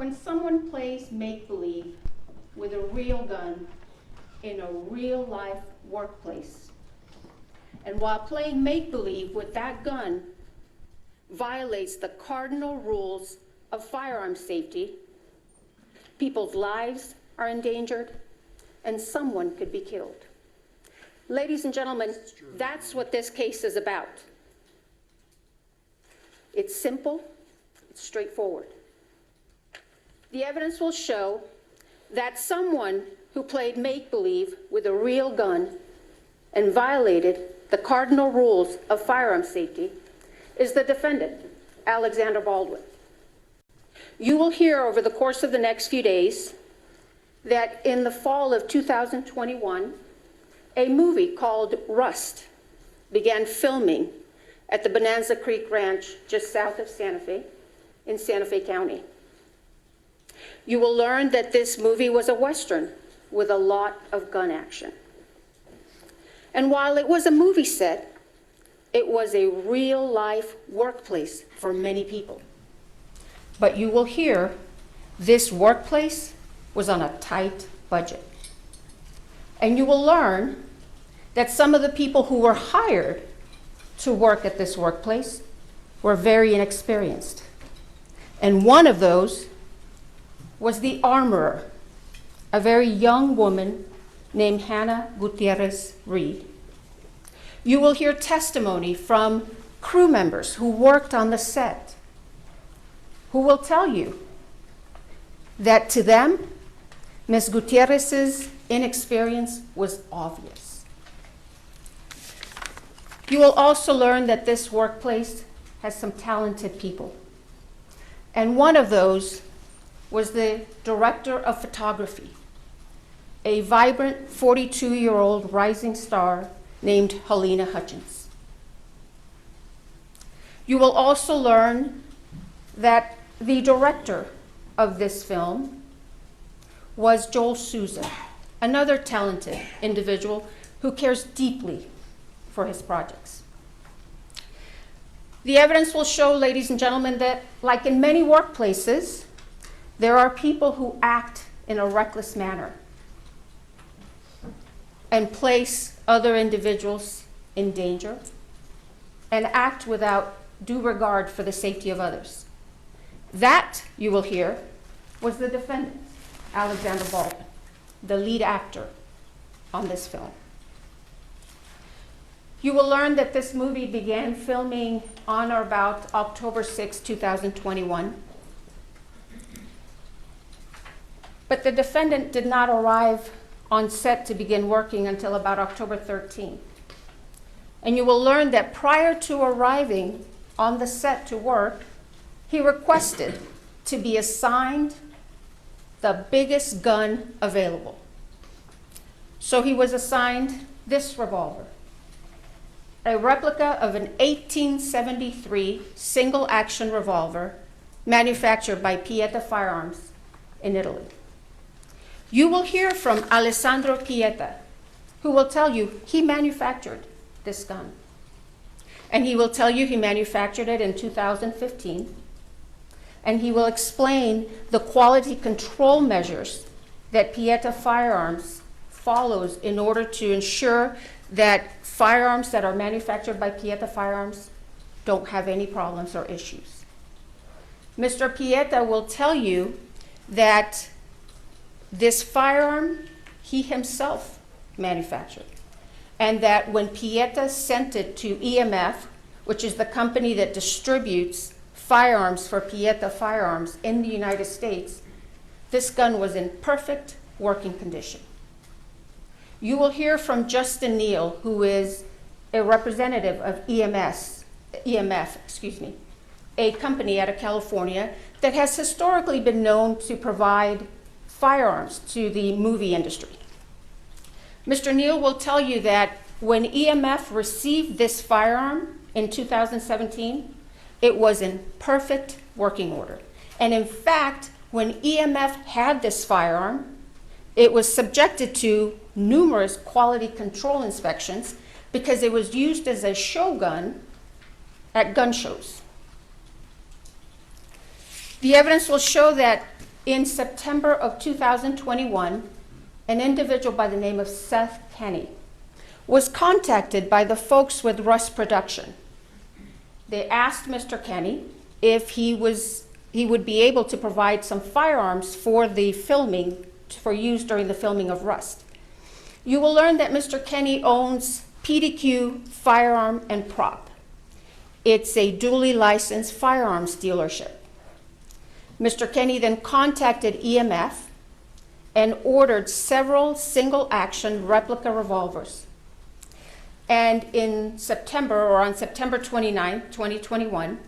When someone plays make-believe with a real gun in a real-life workplace, and while playing make-believe with that gun violates the cardinal rules of firearm safety, people's lives are endangered, and someone could be killed. Ladies and gentlemen, that's what this case is about. It's simple, it's straightforward. The evidence will show that someone who played make-believe with a real gun and violated the cardinal rules of firearm safety is the defendant, Alexander Baldwin. You will hear over the course of the next few days that in the fall of 2021, a movie called Rust began filming at the Bonanza Creek Ranch just south of Santa Fe in Santa Fe County. You will learn that this movie was a Western with a lot of gun action. And while it was a movie set, it was a real-life workplace for many people. But you will hear this workplace was on a tight budget. And you will learn that some of the people who were hired to work at this workplace were very inexperienced. And one of those was the armorer, a very young woman named Hannah Gutierrez Reed. You will hear testimony from crew members who worked on the set, who will tell you that to them, Ms. Gutierrez's inexperience was obvious. You will also learn that this workplace has some talented people. And one of those was the director of photography, a vibrant 42-year-old rising star named Helena Hutchins. You will also learn that the director of this film was Joel Souza, another talented individual who cares deeply for his projects. The evidence will show, ladies and gentlemen, that like in many workplaces, there are people who act in a reckless manner and place other individuals in danger and act without due regard for the safety of others. That, you will hear, was the defendant, Alexander Baldwin, the lead actor on this film. You will learn that this movie began filming on or about October 6, 2021. But the defendant did not arrive on set to begin working until about October 13. And you will learn that prior to arriving on the set to work, he requested to be assigned the biggest gun available. So he was assigned this revolver, a replica of an 1873 single-action revolver manufactured by Pieta Firearms in Italy. You will hear from Alessandro Pieta, who will tell you he manufactured this gun. And he will tell you he manufactured it in 2015. And he will explain the quality control measures that Pieta Firearms follows in order to ensure that firearms that are manufactured by Pieta Firearms don't have any problems or issues. Mr. Pieta will tell you that this firearm he himself manufactured, and that when Pieta sent it to EMF, which is the company that distributes firearms for Pieta Firearms in the United States, this gun was in perfect working condition. You will hear from Justin Neal, who is a representative of EMF, a company out of California that has historically been known to provide firearms to the movie industry. Mr. Neal will tell you that when EMF received this firearm in 2017, it was in perfect working order. And in fact, when EMF had this firearm, it was subjected to numerous quality control inspections because it was used as a show gun at gun shows. The evidence will show that In September of 2021, an individual by the name of Seth Kenny was contacted by the folks with Rust Production. They asked Mr. Kenny if he would be able to provide some firearms for the filming, for use during the filming of Rust. You will learn that Mr. Kenny owns PDQ Firearm and Prop. It's a duly licensed firearms dealership. Mr. Kenny then contacted EMF and ordered several single-action replica revolvers. And in September, or on September 29, 2021,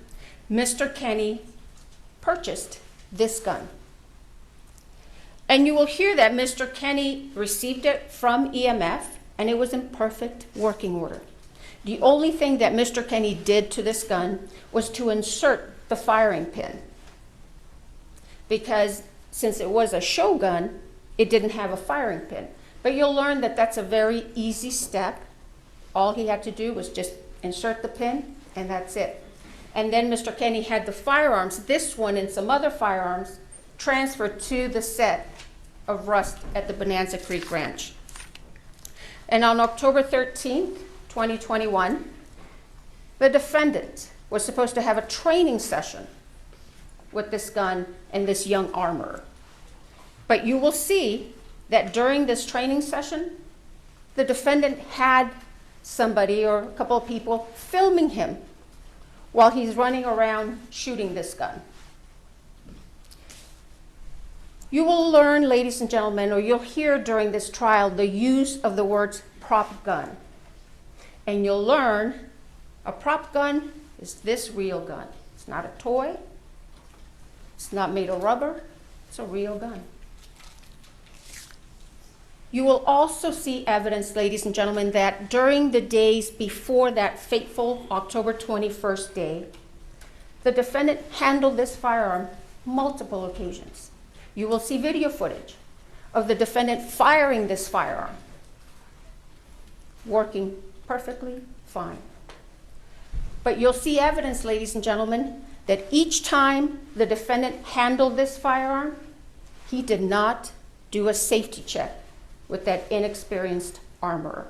Mr. Kenny purchased this gun. And you will hear that Mr. Kenny received it from EMF, and it was in perfect working order. The only thing that Mr. Kenny did to this gun was to insert the firing pin, because since it was a show gun, it didn't have a firing pin. But you'll learn that that's a very easy step. All he had to do was just insert the pin, and that's it. And then Mr. Kenny had the firearms, this one and some other firearms, transferred to the set of Rust at the Bonanza Creek Ranch. And on October 13th, 2021, the defendant was supposed to have a training session with this gun and this young armorer. But you will see that during this training session, the defendant had somebody or a couple of people filming him while he's running around shooting this gun. You will learn, ladies and gentlemen, or you'll hear during this trial the use of the words prop gun. And you'll learn a prop gun is this real gun. It's not a toy. It's not made of rubber. It's a real gun. You will also see evidence, ladies and gentlemen, that during the days before that fateful October 21st day, the defendant handled this firearm multiple occasions. You will see video footage of the defendant firing this firearm, working perfectly fine. But you'll see evidence, ladies and gentlemen, that each time the defendant handled this firearm, he did not do a safety check with that inexperienced armorer.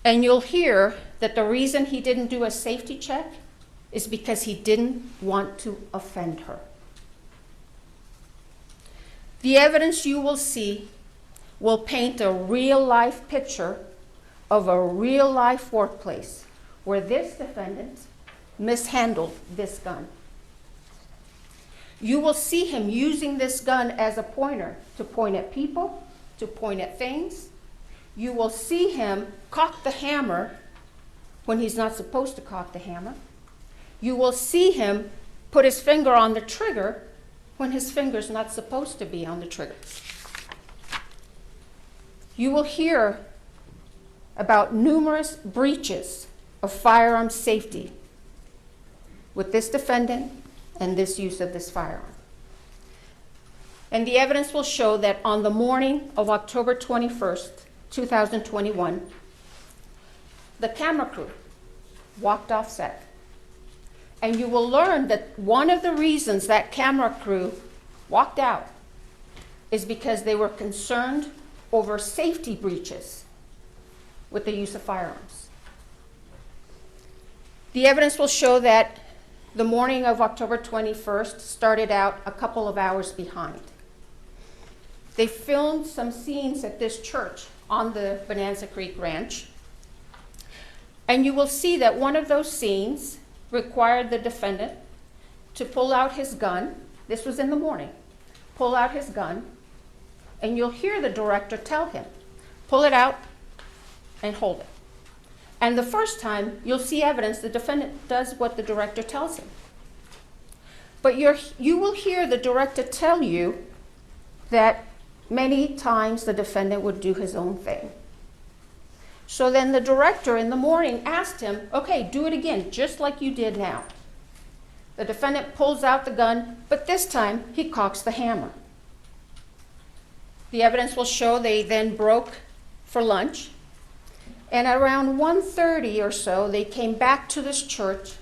And you'll hear that the reason he didn't do a safety check is because he didn't want to offend her. The evidence you will see will paint a real-life picture of a real-life workplace where this defendant mishandled this gun. You will see him using this gun as a pointer to point at people, to point at things. You will see him cock the hammer when he's not supposed to cock the hammer. You will see him put his finger on the trigger when his finger's not supposed to be on the trigger. You will hear about numerous breaches of firearm safety with this defendant and this use of this firearm. And the evidence will show that on the morning of October 21st, 2021, the camera crew walked off set. And you will learn that one of the reasons that camera crew walked out is because they were concerned over safety breaches with the use of firearms. The evidence will show that the morning of October 21st started out a couple of hours behind. They filmed some scenes at this church on the Bonanza Creek Ranch. And you will see that one of those scenes required the defendant to pull out his gun. This was in the morning. Pull out his gun, and you'll hear the director tell him, pull it out and hold it. And the first time, you'll see evidence the defendant does what the director tells him. But you will hear the director tell you that many times the defendant would do his own thing. So then the director in the morning asked him, okay, do it again, just like you did now. The defendant pulls out the gun, but this time he cocks the hammer. The evidence will show they then broke for lunch. And at around 1:30 or so, they came back to this church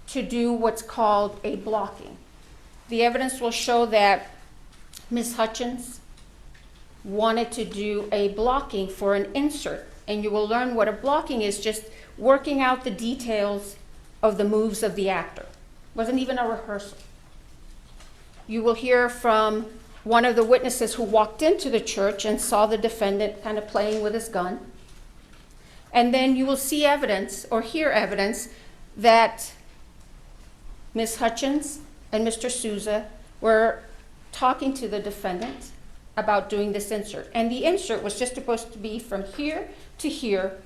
to do what's called a blocking. The evidence will show that Ms. Hutchins wanted to do a blocking for an insert, and you will learn what a blocking is, just working out the details of the moves of the actor. It wasn't even a rehearsal. You will hear from one of the witnesses who walked into the church and saw the defendant kind of playing with his gun. And then you will see evidence or hear evidence that Ms. Hutchins and Mr. Souza were talking to the defendant about doing this insert. And the insert was just supposed to be from here to here,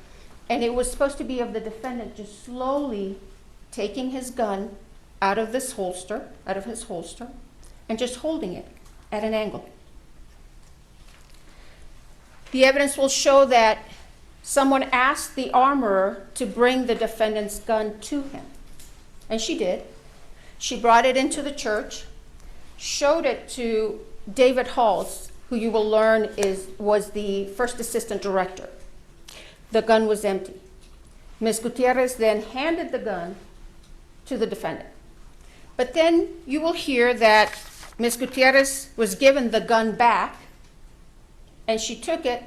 and it was supposed to be of the defendant just slowly taking his gun out of his holster, and just holding it at an angle. The evidence will show that someone asked the armorer to bring the defendant's gun to him, and she did. She brought it into the church, showed it to David Halls, who you will learn was the first assistant director. The gun was empty. Ms. Gutierrez then handed the gun to the defendant. But then you will hear that Ms. Gutierrez was given the gun back, and she took it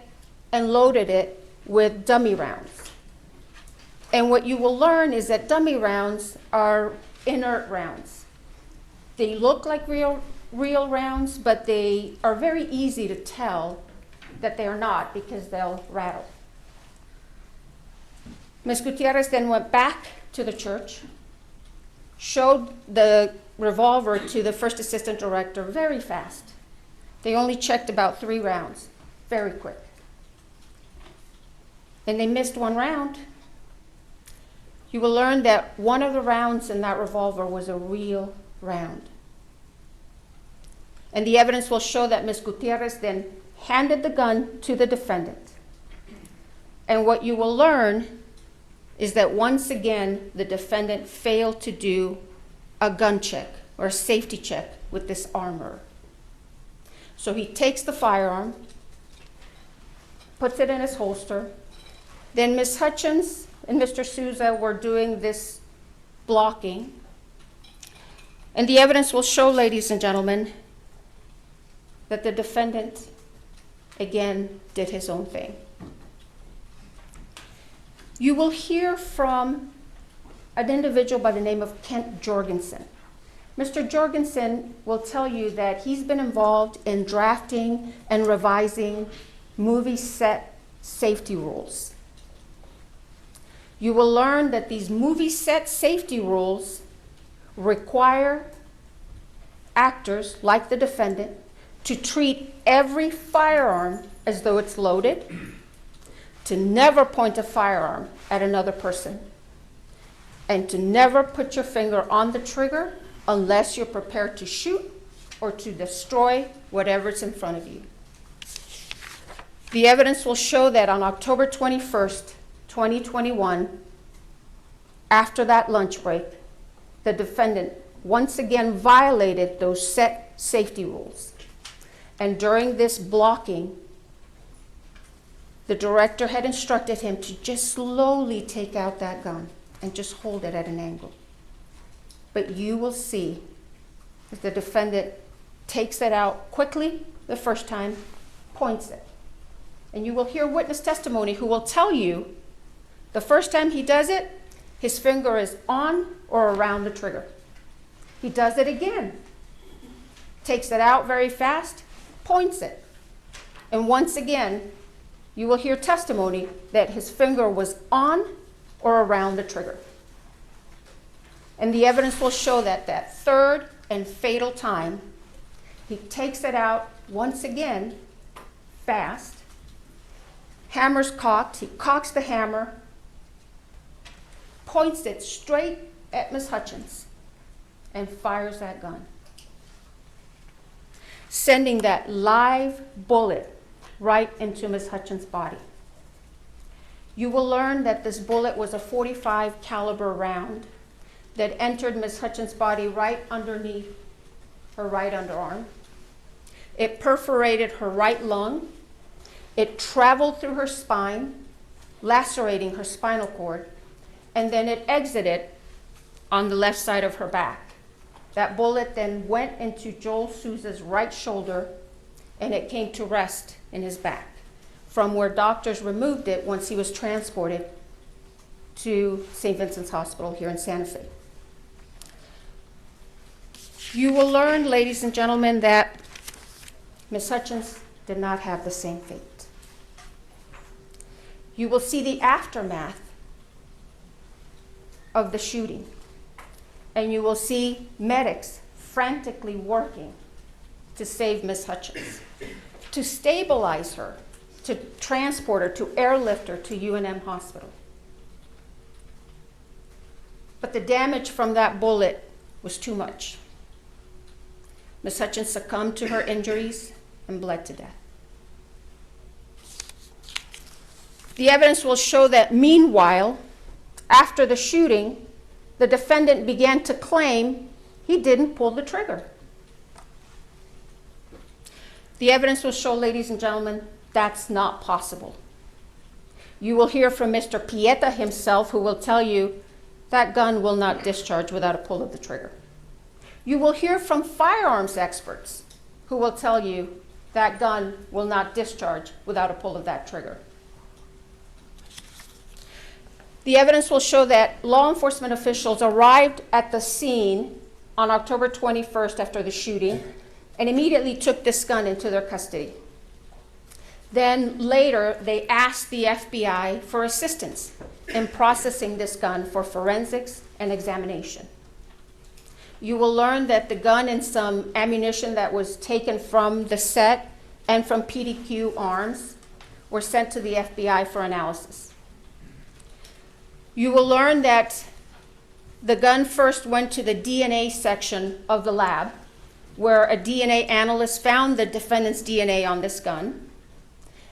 and loaded it with dummy rounds. And what you will learn is that dummy rounds are inert rounds. They look like real rounds, but they are very easy to tell that they are not because they'll rattle. Ms. Gutierrez then went back to the church, showed the revolver to the first assistant director very fast. They only checked about 3 rounds, very quick. And they missed 1 round. You will learn that one of the rounds in that revolver was a real round. And the evidence will show that Ms. Gutierrez then handed the gun to the defendant. And what you will learn is that once again, the defendant failed to do a gun check or a safety check with this armorer. So he takes the firearm, puts it in his holster. Then Ms. Hutchins and Mr. Souza were doing this blocking. And the evidence will show, ladies and gentlemen, that the defendant again did his own thing. You will hear from an individual by the name of Kent Jorgensen. Mr. Jorgensen will tell you that he's been involved in drafting and revising movie set safety rules. You will learn that these movie set safety rules require actors, like the defendant, to treat every firearm as though it's loaded, to never point a firearm at another person, and to never put your finger on the trigger unless you're prepared to shoot or to destroy whatever's in front of you. The evidence will show that on October 21st, 2021, after that lunch break, the defendant once again violated those set safety rules. And during this blocking, the director had instructed him to just slowly take out that gun and just hold it at an angle. But you will see that the defendant takes it out quickly the first time, points it. And you will hear witness testimony who will tell you the first time he does it, his finger is on or around the trigger. He does it again, takes it out very fast, points it. And once again, you will hear testimony that his finger was on or around the trigger. And the evidence will show that that third and fatal time, he takes it out once again, fast, hammer's cocked, he cocks the hammer, points it straight at Ms. Hutchins, and fires that gun, sending that live bullet right into Ms. Hutchins' body. You will learn that this bullet was a .45 caliber round that entered Ms. Hutchins' body right underneath her right underarm. It perforated her right lung. It traveled through her spine, lacerating her spinal cord, and then it exited on the left side of her back. That bullet then went into Joel Souza's right shoulder, and it came to rest in his back, from where doctors removed it once he was transported to St. Vincent's Hospital here in Santa Fe. You will learn, ladies and gentlemen, that Ms. Hutchins did not have the same fate. You will see the aftermath of the shooting, and you will see medics frantically working to save Ms. Hutchins, to stabilize her, to transport her, to airlift her to UNM Hospital. But the damage from that bullet was too much. Ms. Hutchins succumbed to her injuries and bled to death. The evidence will show that meanwhile, after the shooting, the defendant began to claim he didn't pull the trigger. The evidence will show, ladies and gentlemen, that's not possible. You will hear from Mr. Pieta himself, who will tell you that gun will not discharge without a pull of the trigger. You will hear from firearms experts who will tell you that gun will not discharge without a pull of that trigger. The evidence will show that law enforcement officials arrived at the scene on October 21st after the shooting and immediately took this gun into their custody. Then later, they asked the FBI for assistance in processing this gun for forensics and examination. You will learn that the gun and some ammunition that was taken from the set and from PDQ Arms were sent to the FBI for analysis. You will learn that the gun first went to the DNA section of the lab, where a DNA analyst found the defendant's DNA on this gun.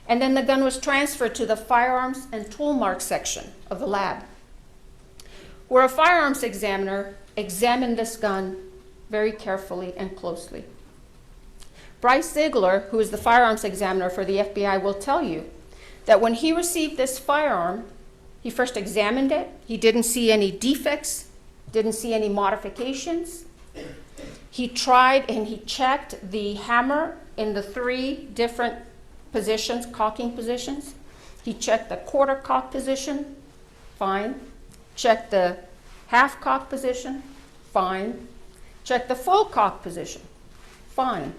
And then the gun was transferred to the firearms and tool mark section of the lab, where a firearms examiner examined this gun very carefully and closely. Bryce Ziegler, who is the firearms examiner for the FBI, will tell you that when he received this firearm, he first examined it. He didn't see any defects, didn't see any modifications. He tried and he checked the hammer in the 3 different positions, cocking positions. He checked the quarter cock position, fine. Checked the half cock position, fine. Checked the full cock position, fine.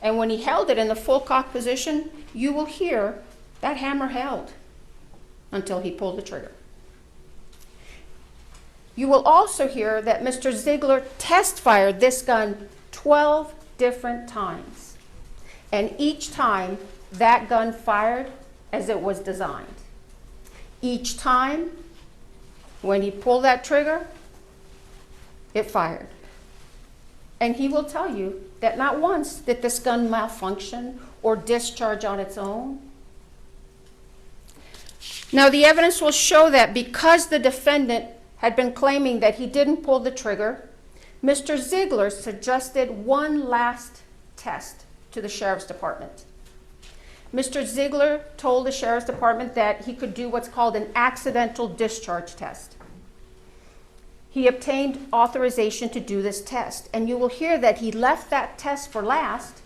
And when he held it in the full cock position, you will hear that hammer held until he pulled the trigger. You will also hear that Mr. Ziegler test fired this gun 12 different times. And each time, that gun fired as it was designed. Each time, when he pulled that trigger, it fired. And he will tell you that not once did this gun malfunction or discharge on its own. Now, the evidence will show that because the defendant had been claiming that he didn't pull the trigger, Mr. Ziegler suggested one last test to the Sheriff's Department. Mr. Ziegler told the Sheriff's Department that he could do what's called an accidental discharge test. He obtained authorization to do this test, and you will hear that he left that test for last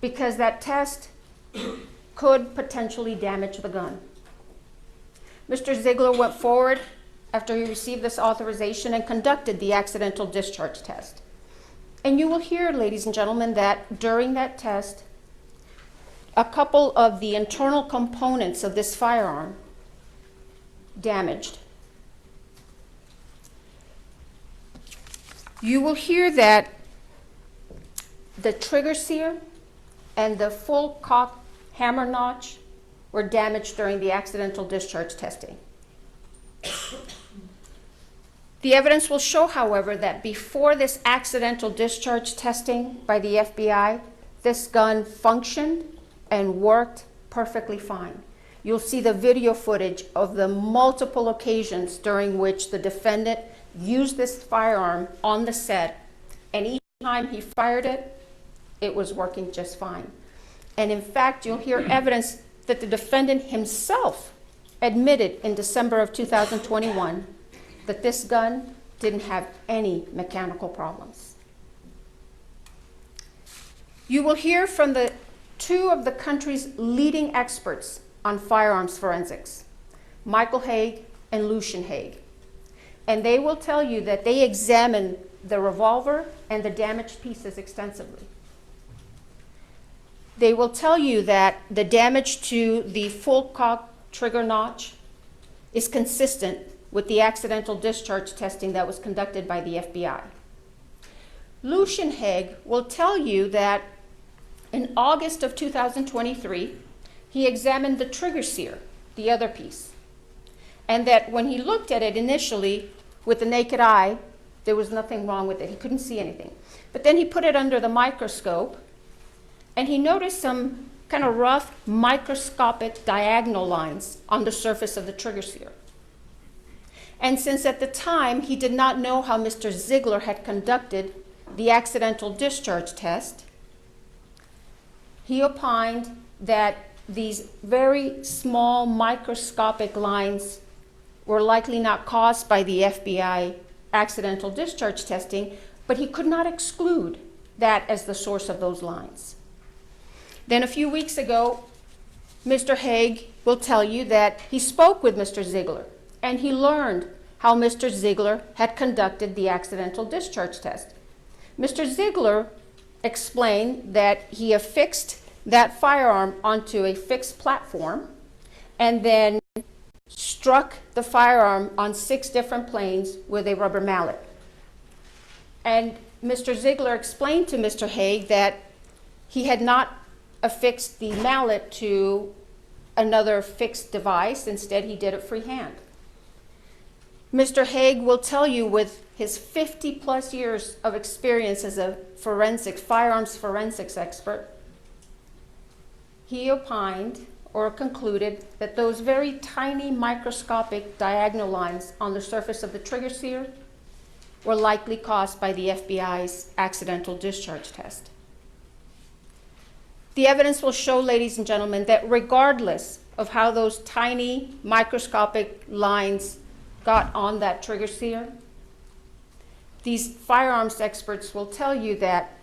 because that test could potentially damage the gun. Mr. Ziegler went forward after he received this authorization and conducted the accidental discharge test. And you will hear, ladies and gentlemen, that during that test, a couple of the internal components of this firearm damaged. You will hear that the trigger sear and the full cock hammer notch were damaged during the accidental discharge testing. The evidence will show, however, that before this accidental discharge testing by the FBI, this gun functioned and worked perfectly fine. You'll see the video footage of the multiple occasions during which the defendant used this firearm on the set, and each time he fired it, it was working just fine. And in fact, you'll hear evidence that the defendant himself admitted in December of 2021 that this gun didn't have any mechanical problems. You will hear from two of the country's leading experts on firearms forensics, Michael Hague and Lucian Hague. And they will tell you that they examined the revolver and the damaged pieces extensively. They will tell you that the damage to the full cock trigger notch is consistent with the accidental discharge testing that was conducted by the FBI. Lucian Hague will tell you that in August of 2023, he examined the trigger sear, the other piece, and that when he looked at it initially with the naked eye, there was nothing wrong with it. He couldn't see anything. But then he put it under the microscope, and he noticed some kind of rough microscopic diagonal lines on the surface of the trigger sear. And since at the time he did not know how Mr. Ziegler had conducted the accidental discharge test, he opined that these very small microscopic lines were likely not caused by the FBI accidental discharge testing, but he could not exclude that as the source of those lines. Then a few weeks ago, Mr. Hague will tell you that he spoke with Mr. Ziegler, and he learned how Mr. Ziegler had conducted the accidental discharge test. Mr. Ziegler explained that he affixed that firearm onto a fixed platform and then struck the firearm on 6 different planes with a rubber mallet. And Mr. Ziegler explained to Mr. Hague that he had not affixed the mallet to another fixed device. Instead, he did it freehand. Mr. Hague will tell you, with his 50+ years of experience as a firearms forensics expert, he opined or concluded that those very tiny microscopic diagonal lines on the surface of the trigger sear were likely caused by the FBI's accidental discharge test. The evidence will show, ladies and gentlemen, that regardless of how those tiny microscopic lines got on that trigger sear, these firearms experts will tell you that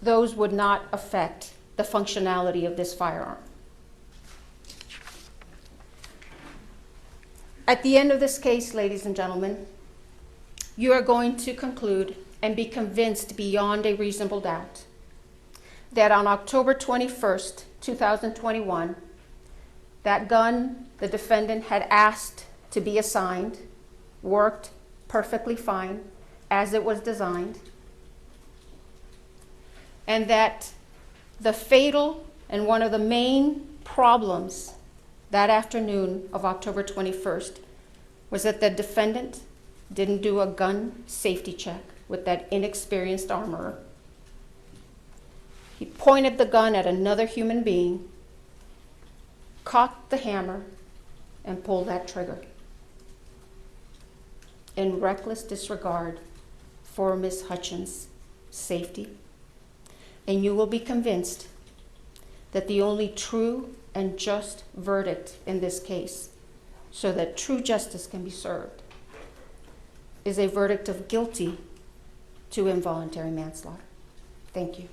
those would not affect the functionality of this firearm. At the end of this case, ladies and gentlemen, you are going to conclude and be convinced beyond a reasonable doubt that on October 21st, 2021, that gun the defendant had asked to be assigned worked perfectly fine as it was designed, and that the fatal and one of the main problems that afternoon of October 21st was that the defendant didn't do a gun safety check with that inexperienced armorer. He pointed the gun at another human being, cocked the hammer, and pulled that trigger in reckless disregard for Ms. Hutchins' safety. And you will be convinced that the only true and just verdict in this case, so that true justice can be served, is a verdict of guilty to involuntary manslaughter. Thank you.